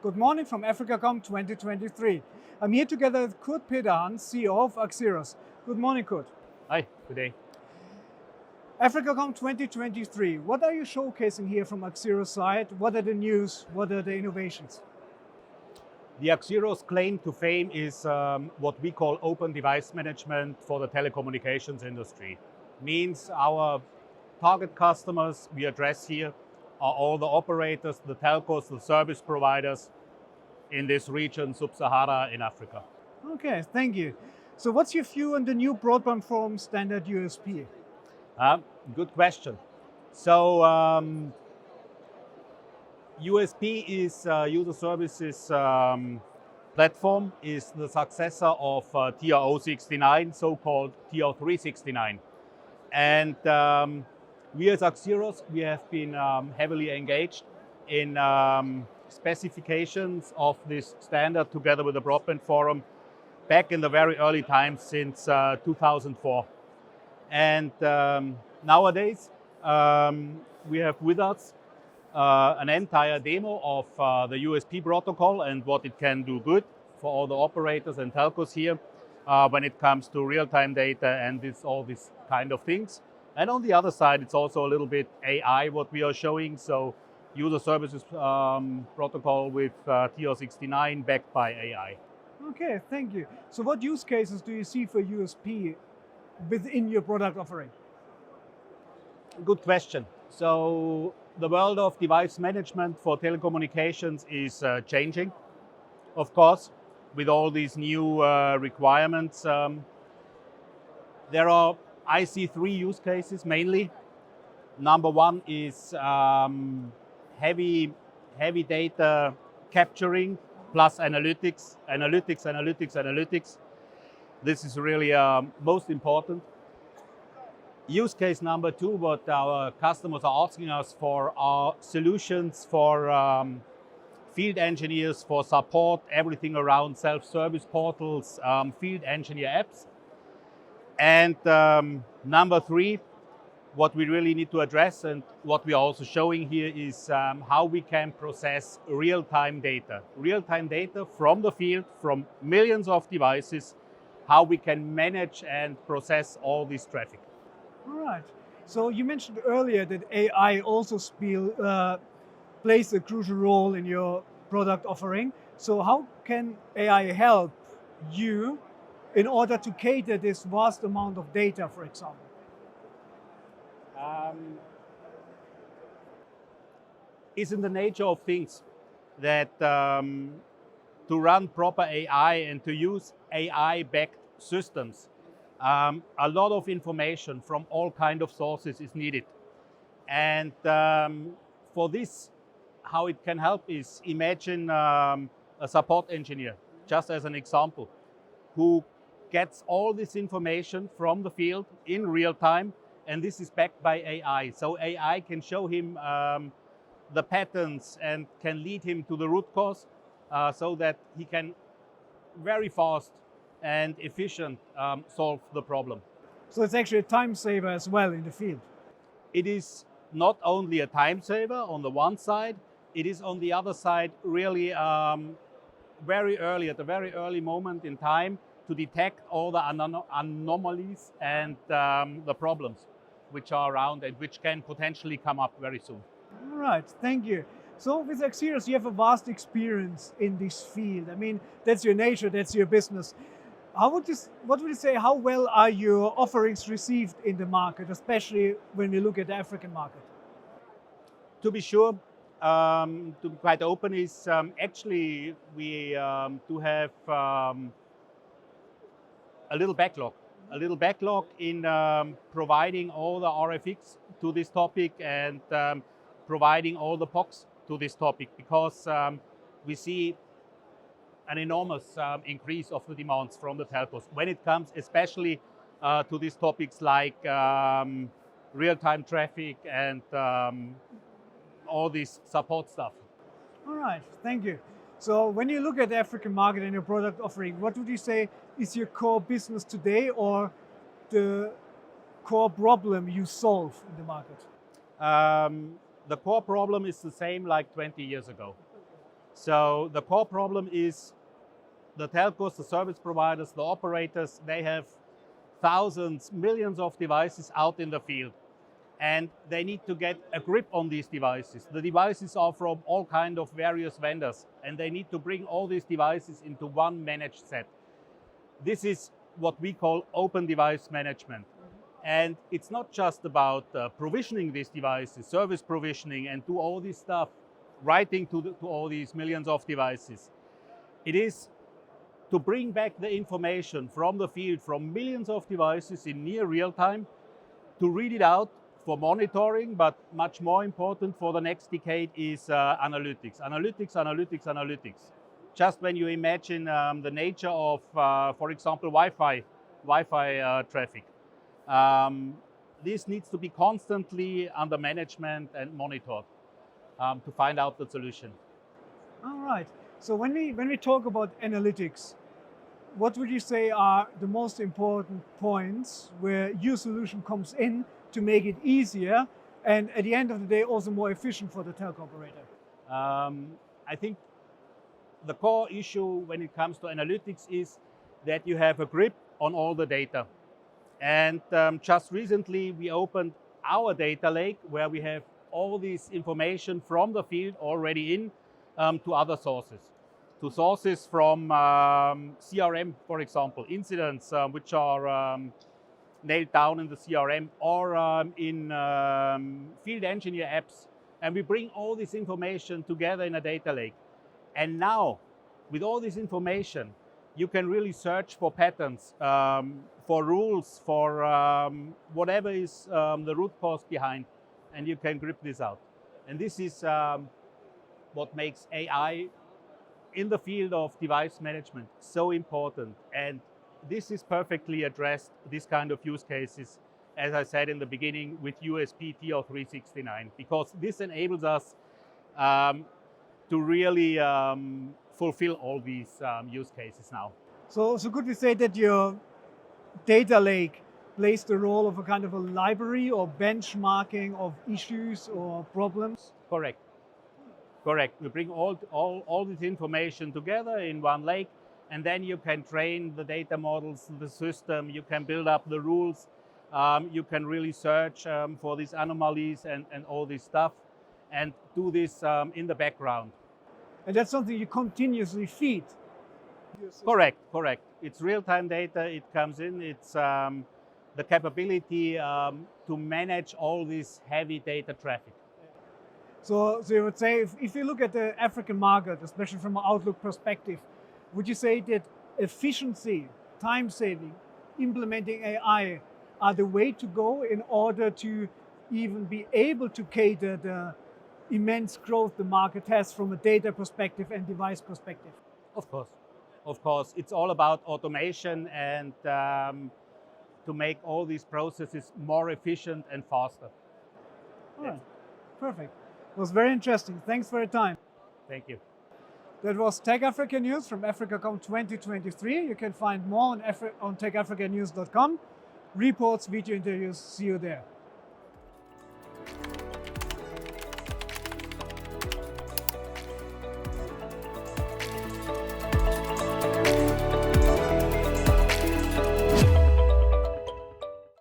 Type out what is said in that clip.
Good morning from Africacom 2023. I'm here together with Peterhans, CEO of AXIROS. Good morning, Kurt. Hi, good day. Africacom 2023, what are you showcasing here from AXIROS side? What are the news? What are the innovations? The AXIROS claim to fame is what we call open device management for the telecommunications industry. Means our target customers we address here are all the operators, the telcos, the service providers in this region, Sub-Sahara in Africa. Okay, thank you. So what's your view on the new Broadband Forum standard USP? Good question. So USP is user services platform is the successor of TR069, so-called TR369. And we as AXIROS, we have been heavily engaged in specifications of this standard together with the Broadband Forum back in the very early times since 2004. And nowadays, we have with us an entire demo of the USP protocol and what it can do good for all the operators and telcos here when it comes to real-time data and all these kind of things. And on the other side, it's also a little bit AI what we are showing. So user services protocol with TR69 backed by AI. Okay, thank you. So what use cases do you see for USP within your product offering? Good question. So the world of device management for telecommunications is changing, of course, with all these new requirements. I see three use cases mainly. Number one is heavy data capturing plus analytics. This is really most important. Use case number two, what our customers are asking us for are solutions for field engineers for support, everything around self-service portals, field engineer apps. And number three, what we really need to address and what we are also showing here is how we can process real-time data. Real-time data from the field, from millions of devices, how we can manage and process all this traffic. All right. So you mentioned earlier that AI also plays a crucial role in your product offering. So how can AI help you in order to cater this vast amount of data, for example? It's in the nature of things that to run proper AI and to use AI-backed systems, a lot of information from all kinds of sources is needed. And for this, how it can help is imagine a support engineer, just as an example, who gets all this information from the field in real time, and this is backed by AI. So AI can show him the patterns and can lead him to the root cause so that he can very fast and efficient solve the problem. So it's actually a time saver as well in the field. It is not only a time saver on the one side, it is on the other side really very early, at a very early moment in time to detect all the anomalies and the problems which are around and which can potentially come up very soon. All right, thank you. So with AXIROS, you have a vast experience in this field. I mean, that's your nature, that's your business. What would you say, how well are your offerings received in the market, especially when we look at the African market? To be sure, to be quite open, is actually we do have a little backlog in providing all the RFX to this topic and providing all the POCs to this topic, because we see an enormous increase of the demands from the telcos when it comes especially to these topics like real-time traffic and all this support stuff. All right, thank you. So when you look at the African market and your product offering, what would you say is your core business today or the core problem you solve in the market? The core problem is the same like 20 years ago. So the core problem is the telcos, the service providers, the operators, they have thousands, millions of devices out in the field. And they need to get a grip on these devices. The devices are from all kind of various vendors, and they need to bring all these devices into one managed set. This is what we call open device management. And it's not just about provisioning these devices, service provisioning, and do all this stuff, writing to all these millions of devices. It is to bring back the information from the field, from millions of devices in near real time, to read it out for monitoring, but much more important for the next decade is analytics. Analytics. Just when you imagine the nature of, for example, Wi-Fi traffic, this needs to be constantly under management and monitored to find out the solution. All right. So when we talk about analytics, what would you say are the most important points where your solution comes in to make it easier and at the end of the day also more efficient for the telco operator? I think the core issue when it comes to analytics is that you have a grip on all the data. And just recently we opened our data lake where we have all this information from the field already in to other sources. To sources from CRM, for example, incidents which are nailed down in the CRM or in field engineer apps. And we bring all this information together in a data lake. And now, with all this information, you can really search for patterns, for rules, for whatever is the root cause behind, and you can grip this out. And this is what makes AI in the field of device management so important. And this is perfectly addressed, this kind of use cases, as I said in the beginning, with USP TR369, because this enables us to really fulfill all these use cases now. So could we say that your data lake plays the role of a kind of a library or benchmarking of issues or problems? Correct. We bring all this information together in one lake, and then you can train the data models, the system, you can build up the rules, you can really search for these anomalies and all this stuff, and do this in the background. And that's something you continuously feed? Correct. It's real-time data, it comes in, it's the capability to manage all this heavy data traffic. So you would say, if you look at the African market, especially from an outlook perspective, would you say that efficiency, time saving, implementing AI are the way to go in order to even be able to cater the immense growth the market has from a data perspective and device perspective? Of course. It's all about automation and to make all these processes more efficient and faster. All right, perfect. It was very interesting. Thanks for your time. Thank you. That was TechAfrica News from Africacom 2023. You can find more on techafricanews.com. Reports, video interviews. See you there.